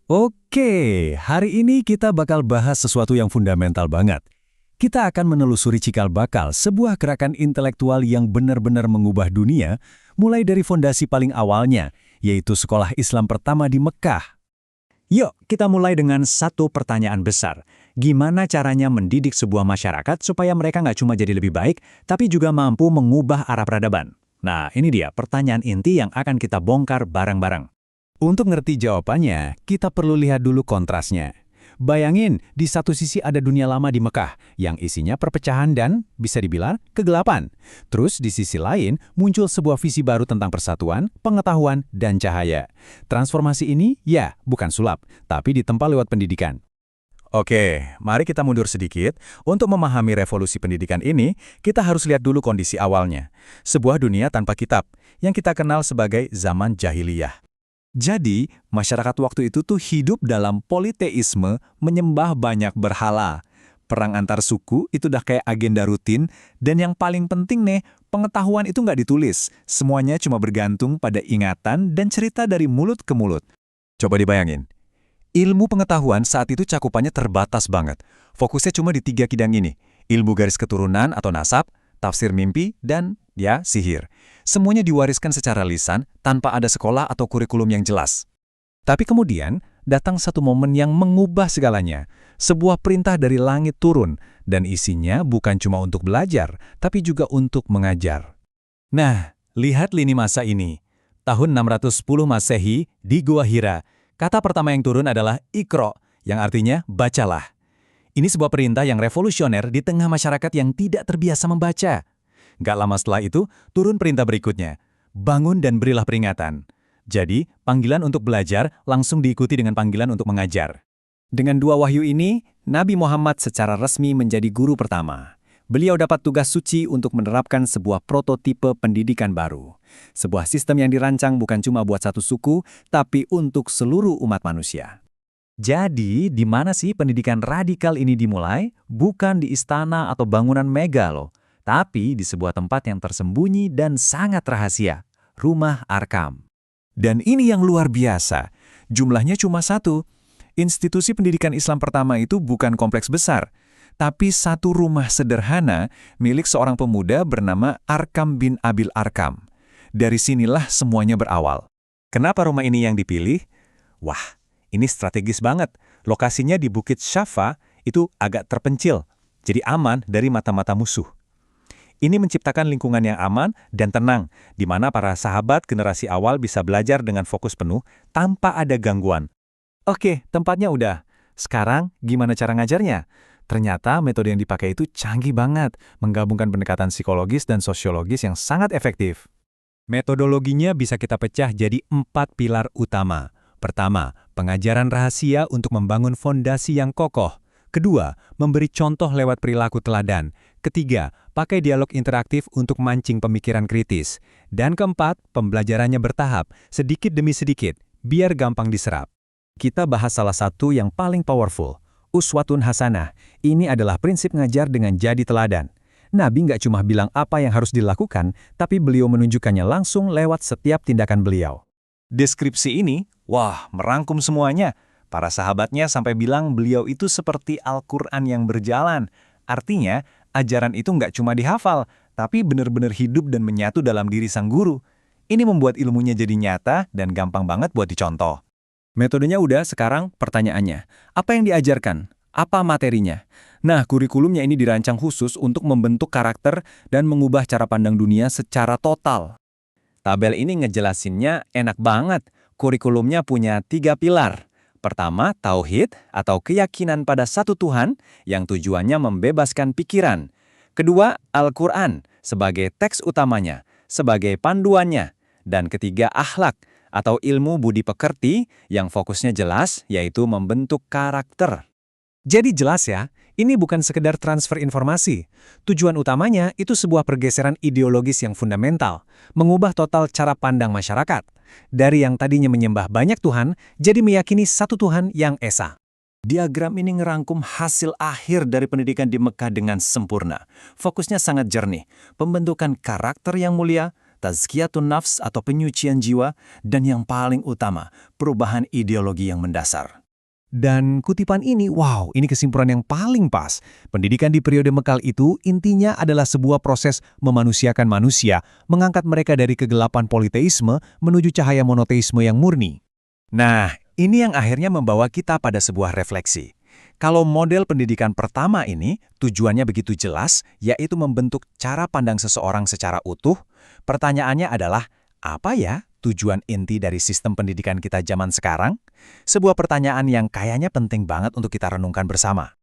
Oke, hari ini kita bakal bahas sesuatu yang fundamental banget. Kita akan menelusuri cikal bakal sebuah gerakan intelektual yang benar-benar mengubah dunia, mulai dari fondasi paling awalnya, yaitu sekolah Islam pertama di Mekah. Yuk, kita mulai dengan satu pertanyaan besar. Gimana caranya mendidik sebuah masyarakat supaya mereka nggak cuma jadi lebih baik, tapi juga mampu mengubah arah peradaban? Nah, ini dia pertanyaan inti yang akan kita bongkar bareng-bareng. Untuk ngerti jawabannya, kita perlu lihat dulu kontrasnya. Bayangin, di satu sisi ada dunia lama di Mekah, yang isinya perpecahan dan, bisa dibilang, kegelapan. Terus di sisi lain, muncul sebuah visi baru tentang persatuan, pengetahuan, dan cahaya. Transformasi ini, ya, bukan sulap, tapi ditempa lewat pendidikan. Oke, mari kita mundur sedikit. Untuk memahami revolusi pendidikan ini, kita harus lihat dulu kondisi awalnya. Sebuah dunia tanpa kitab, yang kita kenal sebagai zaman jahiliyah. Jadi, masyarakat waktu itu tuh hidup dalam politeisme, menyembah banyak berhala. Perang antar suku itu udah kayak agenda rutin, dan yang paling penting nih, pengetahuan itu nggak ditulis. Semuanya cuma bergantung pada ingatan dan cerita dari mulut ke mulut. Coba dibayangin. Ilmu pengetahuan saat itu cakupannya terbatas banget. Fokusnya cuma di 3 kidang ini. Ilmu garis keturunan atau nasab, tafsir mimpi, dan, ya, sihir. Semuanya diwariskan secara lisan tanpa ada sekolah atau kurikulum yang jelas. Tapi kemudian, datang satu momen yang mengubah segalanya. Sebuah perintah dari langit turun, dan isinya bukan cuma untuk belajar, tapi juga untuk mengajar. Nah, lihat lini masa ini. Tahun 610 Masehi, di Gua Hira, kata pertama yang turun adalah Iqra, yang artinya bacalah. Ini sebuah perintah yang revolusioner di tengah masyarakat yang tidak terbiasa membaca. Gak lama setelah itu, turun perintah berikutnya. Bangun dan berilah peringatan. Jadi, panggilan untuk belajar langsung diikuti dengan panggilan untuk mengajar. Dengan 2 wahyu ini, Nabi Muhammad secara resmi menjadi guru pertama. Beliau dapat tugas suci untuk menerapkan sebuah prototipe pendidikan baru. Sebuah sistem yang dirancang bukan cuma buat satu suku, tapi untuk seluruh umat manusia. Jadi, di mana sih pendidikan radikal ini dimulai? Bukan di istana atau bangunan mega loh. Tapi di sebuah tempat yang tersembunyi dan sangat rahasia, Rumah Arkam. Dan ini yang luar biasa, jumlahnya cuma 1. Institusi pendidikan Islam pertama itu bukan kompleks besar, tapi satu rumah sederhana milik seorang pemuda bernama Arkam bin Abil Arkam. Dari sinilah semuanya berawal. Kenapa rumah ini yang dipilih? Wah, ini strategis banget. Lokasinya di Bukit Syafa itu agak terpencil, jadi aman dari mata-mata musuh. Ini menciptakan lingkungan yang aman dan tenang, di mana para sahabat generasi awal bisa belajar dengan fokus penuh tanpa ada gangguan. Oke, tempatnya udah. Sekarang, gimana cara ngajarnya? Ternyata metode yang dipakai itu canggih banget, menggabungkan pendekatan psikologis dan sosiologis yang sangat efektif. Metodologinya bisa kita pecah jadi 4 pilar utama. Pertama, pengajaran rahasia untuk membangun fondasi yang kokoh. Kedua, memberi contoh lewat perilaku teladan. Ketiga, pakai dialog interaktif untuk mancing pemikiran kritis. Dan keempat, pembelajarannya bertahap, sedikit demi sedikit, biar gampang diserap. Kita bahas salah satu yang paling powerful, Uswatun Hasanah. Ini adalah prinsip ngajar dengan jadi teladan. Nabi nggak cuma bilang apa yang harus dilakukan, tapi beliau menunjukkannya langsung lewat setiap tindakan beliau. Deskripsi ini, wah, merangkum semuanya. Para sahabatnya sampai bilang beliau itu seperti Al-Quran yang berjalan. Artinya, ajaran itu nggak cuma dihafal, tapi benar-benar hidup dan menyatu dalam diri sang guru. Ini membuat ilmunya jadi nyata dan gampang banget buat dicontoh. Metodenya udah, sekarang pertanyaannya. Apa yang diajarkan? Apa materinya? Nah, kurikulumnya ini dirancang khusus untuk membentuk karakter dan mengubah cara pandang dunia secara total. Tabel ini ngejelasinnya enak banget. Kurikulumnya punya 3 pilar. Pertama, tauhid atau keyakinan pada satu Tuhan yang tujuannya membebaskan pikiran. Kedua, Al-Quran sebagai teks utamanya, sebagai panduannya. Dan ketiga, akhlak atau ilmu budi pekerti yang fokusnya jelas, yaitu membentuk karakter. Jadi jelas ya, ini bukan sekedar transfer informasi. Tujuan utamanya itu sebuah pergeseran ideologis yang fundamental, mengubah total cara pandang masyarakat. Dari yang tadinya menyembah banyak Tuhan, jadi meyakini satu Tuhan yang esa. Diagram ini ngerangkum hasil akhir dari pendidikan di Mekah dengan sempurna. Fokusnya sangat jernih, pembentukan karakter yang mulia, tazkiyatun nafs atau penyucian jiwa, dan yang paling utama, perubahan ideologi yang mendasar. Dan kutipan ini, wow, ini kesimpulan yang paling pas. Pendidikan di periode Mekal itu intinya adalah sebuah proses memanusiakan manusia, mengangkat mereka dari kegelapan politeisme menuju cahaya monoteisme yang murni. Nah, ini yang akhirnya membawa kita pada sebuah refleksi. Kalau model pendidikan pertama ini tujuannya begitu jelas, yaitu membentuk cara pandang seseorang secara utuh, pertanyaannya adalah, apa ya tujuan inti dari sistem pendidikan kita zaman sekarang? Sebuah pertanyaan yang kayaknya penting banget untuk kita renungkan bersama.